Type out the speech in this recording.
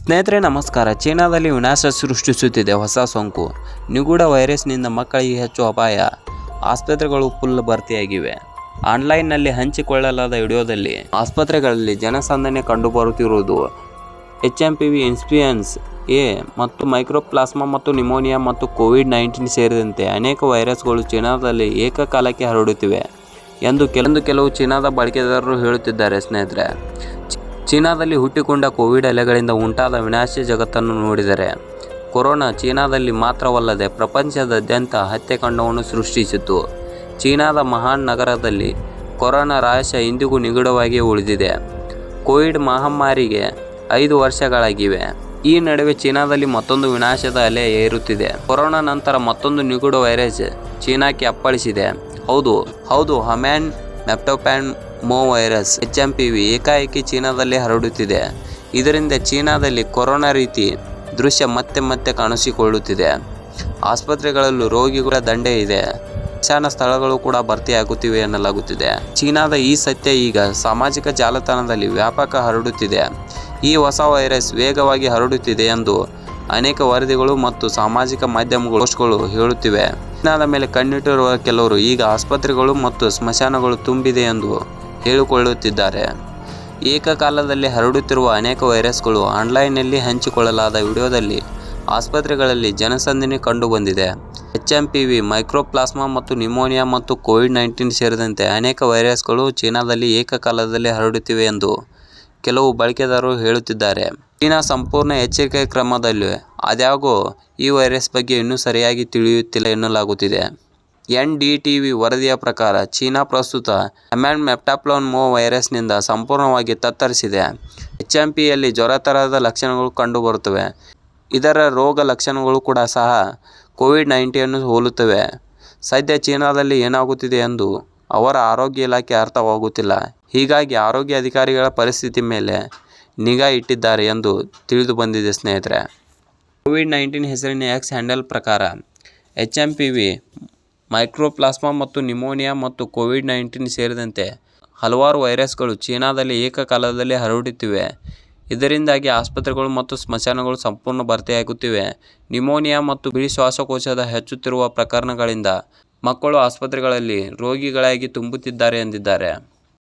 ಸ್ನೇಹಿತರೆ ನಮಸ್ಕಾರ. ಚೀನಾದಲ್ಲಿ ವಿನಾಶ ಸೃಷ್ಟಿಸುತ್ತಿದೆ ಹೊಸ ಸೋಂಕು. ನಿಗೂಢ ವೈರಸ್ನಿಂದ ಮಕ್ಕಳಿಗೆ ಹೆಚ್ಚು ಅಪಾಯ. ಆಸ್ಪತ್ರೆಗಳು ಫುಲ್ ಭರ್ತಿಯಾಗಿವೆ. ಆನ್ಲೈನ್ನಲ್ಲಿ ಹಂಚಿಕೊಳ್ಳಲಾದ ವಿಡಿಯೋದಲ್ಲಿ ಆಸ್ಪತ್ರೆಗಳಲ್ಲಿ ಜನಸಂದಣಿ ಕಂಡುಬರುತ್ತಿರುವುದು HMPV ಇನ್ಫ್ಲೂಯೆನ್ಸ್ ಎ ಮತ್ತು ಮೈಕ್ರೋಪ್ಲಾಸ್ಮಾ ಮತ್ತು ನಿಮೋನಿಯಾ ಮತ್ತು COVID-19 ಸೇರಿದಂತೆ ಅನೇಕ ವೈರಸ್ಗಳು ಚೀನಾದಲ್ಲಿ ಏಕಕಾಲಕ್ಕೆ ಹರಡುತ್ತಿವೆ ಎಂದು ಕೆಲವು ಚೀನಾದ ಬಳಕೆದಾರರು ಹೇಳುತ್ತಿದ್ದಾರೆ. ಸ್ನೇಹಿತರೆ, ಚೀನಾದಲ್ಲಿ ಹುಟ್ಟಿಕೊಂಡ ಕೋವಿಡ್ ಅಲೆಗಳಿಂದ ಉಂಟಾದ ವಿನಾಶ ಜಗತ್ತನ್ನು ನೋಡಿದರೆ ಕೊರೋನಾ ಚೀನಾದಲ್ಲಿ ಮಾತ್ರವಲ್ಲದೆ ಪ್ರಪಂಚದಾದ್ಯಂತ ಹತ್ಯೆಕಾಂಡವನ್ನು ಸೃಷ್ಟಿಸಿತು. ಚೀನಾದ ಮಹಾನ್ ನಗರದಲ್ಲಿ ಕೊರೋನಾ ರಹಸ್ಯ ಇಂದಿಗೂ ನಿಗೂಢವಾಗಿಯೇ ಉಳಿದಿದೆ. ಕೋವಿಡ್ ಮಹಾಮಾರಿಗೆ 5 ವರ್ಷಗಳಾಗಿವೆ. ಈ ನಡುವೆ ಚೀನಾದಲ್ಲಿ ಮತ್ತೊಂದು ವಿನಾಶದ ಅಲೆ ಏರುತ್ತಿದೆ. ಕೊರೋನಾ ನಂತರ ಮತ್ತೊಂದು ನಿಗೂಢ ವೈರಸ್ ಚೀನಾಕ್ಕೆ ಅಪ್ಪಳಿಸಿದೆ. ಹೌದು, ಹ್ಯೂಮನ್ ಮೆಪ್ಟೋಪ್ನೋ ವೈರಸ್ HMPV ಏಕಾಏಕಿ ಚೀನಾದಲ್ಲಿ ಹರಡುತ್ತಿದೆ. ಇದರಿಂದ ಚೀನಾದಲ್ಲಿ ಕೊರೋನಾ ರೀತಿ ದೃಶ್ಯ ಮತ್ತೆ ಕಾಣಿಸಿಕೊಳ್ಳುತ್ತಿದೆ. ಆಸ್ಪತ್ರೆಗಳಲ್ಲೂ ರೋಗಿಗಳ ದಂಡೇ ಇದೆ. ಸ್ಮಶಾನ ಸ್ಥಳಗಳು ಕೂಡ ಭರ್ತಿಯಾಗುತ್ತಿವೆ ಎನ್ನಲಾಗುತ್ತಿದೆ. ಚೀನಾದ ಈ ಸತ್ಯ ಈಗ ಸಾಮಾಜಿಕ ಜಾಲತಾಣದಲ್ಲಿ ವ್ಯಾಪಕ ಹರಡುತ್ತಿದೆ. ಈ ಹೊಸ ವೈರಸ್ ವೇಗವಾಗಿ ಹರಡುತ್ತಿದೆ ಎಂದು ಅನೇಕ ವರದಿಗಳು ಮತ್ತು ಸಾಮಾಜಿಕ ಮಾಧ್ಯಮಗಳು ಪೋಸ್ಟ್ಗಳು ಹೇಳುತ್ತಿವೆ. ಚೀನಾದ ಮೇಲೆ ಕಣ್ಣಿಟ್ಟಿರುವ ಕೆಲವರು ಈಗ ಆಸ್ಪತ್ರೆಗಳು ಮತ್ತು ಸ್ಮಶಾನಗಳು ತುಂಬಿದೆ ಎಂದು ಹೇಳಿಕೊಳ್ಳುತ್ತಿದ್ದಾರೆ. ಏಕಕಾಲದಲ್ಲಿ ಹರಡುತ್ತಿರುವ ಅನೇಕ ವೈರಸ್ಗಳು ಆನ್ಲೈನ್ನಲ್ಲಿ ಹಂಚಿಕೊಳ್ಳಲಾದ ವಿಡಿಯೋದಲ್ಲಿ ಆಸ್ಪತ್ರೆಗಳಲ್ಲಿ ಜನಸಂದಣಿ ಕಂಡುಬಂದಿದೆ. HMPV, ಮೈಕ್ರೋಪ್ಲಾಸ್ಮಾ ಮತ್ತು ನಿಮೋನಿಯಾ ಮತ್ತು COVID-19 ಸೇರಿದಂತೆ ಅನೇಕ ವೈರಸ್ಗಳು ಚೀನಾದಲ್ಲಿ ಏಕಕಾಲದಲ್ಲಿ ಹರಡುತ್ತಿವೆ ಎಂದು ಕೆಲವು ಬಳಕೆದಾರರು ಹೇಳುತ್ತಿದ್ದಾರೆ. ಚೀನಾ ಸಂಪೂರ್ಣ ಎಚ್ಚರಿಕೆ ಕ್ರಮದಲ್ಲಿ ಆದಾಗ್ಯೂ ಈ ವೈರಸ್ ಬಗ್ಗೆ ಇನ್ನೂ ಸರಿಯಾಗಿ ತಿಳಿಯುತ್ತಿಲ್ಲ ಎನ್ನಲಾಗುತ್ತಿದೆ. NDTV ವರದಿಯ ಪ್ರಕಾರ ಚೀನಾ ಪ್ರಸ್ತುತ ಹ್ಯೂಮನ್ ಮೆಪ್ಟೋಪ್ನೋ ವೈರಸ್ನಿಂದ ಸಂಪೂರ್ಣವಾಗಿ ತತ್ತರಿಸಿದೆ. HMPಯಲ್ಲಿ ಜ್ವರ ತರಹದ ಲಕ್ಷಣಗಳು ಕಂಡುಬರುತ್ತವೆ. ಇದರ ರೋಗ ಲಕ್ಷಣಗಳು ಕೂಡ ಸಹ COVID-19 ಹೋಲುತ್ತವೆ. ಸದ್ಯ ಚೀನಾದಲ್ಲಿ ಏನಾಗುತ್ತಿದೆ ಎಂದು ಅವರ ಆರೋಗ್ಯ ಇಲಾಖೆ ಅರ್ಥವಾಗುತ್ತಿಲ್ಲ. ಹೀಗಾಗಿ ಆರೋಗ್ಯ ಅಧಿಕಾರಿಗಳ ಪರಿಸ್ಥಿತಿ ಮೇಲೆ ನಿಗಾ ಇಟ್ಟಿದ್ದಾರೆ ಎಂದು ತಿಳಿದು ಬಂದಿದೆ. ಸ್ನೇಹಿತರೆ, COVID-19 ಹೆಸರಿನ X ಹ್ಯಾಂಡಲ್ ಪ್ರಕಾರ HMPV, ಮೈಕ್ರೋಪ್ಲಾಸ್ಮಾ ಮತ್ತು ನಿಮೋನಿಯಾ ಮತ್ತು COVID-19 ಸೇರಿದಂತೆ ಹಲವಾರು ವೈರಸ್ಗಳು ಚೀನಾದಲ್ಲಿ ಏಕಕಾಲದಲ್ಲಿ ಹರಡುತ್ತಿವೆ. ಇದರಿಂದಾಗಿ ಆಸ್ಪತ್ರೆಗಳು ಮತ್ತು ಸ್ಮಶಾನಗಳು ಸಂಪೂರ್ಣ ಭರ್ತಿಯಾಗುತ್ತಿವೆ. ನಿಮೋನಿಯಾ ಮತ್ತು ಬಿಳಿ ಶ್ವಾಸಕೋಶದ ಹೆಚ್ಚುತ್ತಿರುವ ಪ್ರಕರಣಗಳಿಂದ ಮಕ್ಕಳು ಆಸ್ಪತ್ರೆಗಳಲ್ಲಿ ರೋಗಿಗಳಾಗಿ ತುಂಬುತ್ತಿದ್ದಾರೆ ಎಂದಿದ್ದಾರೆ.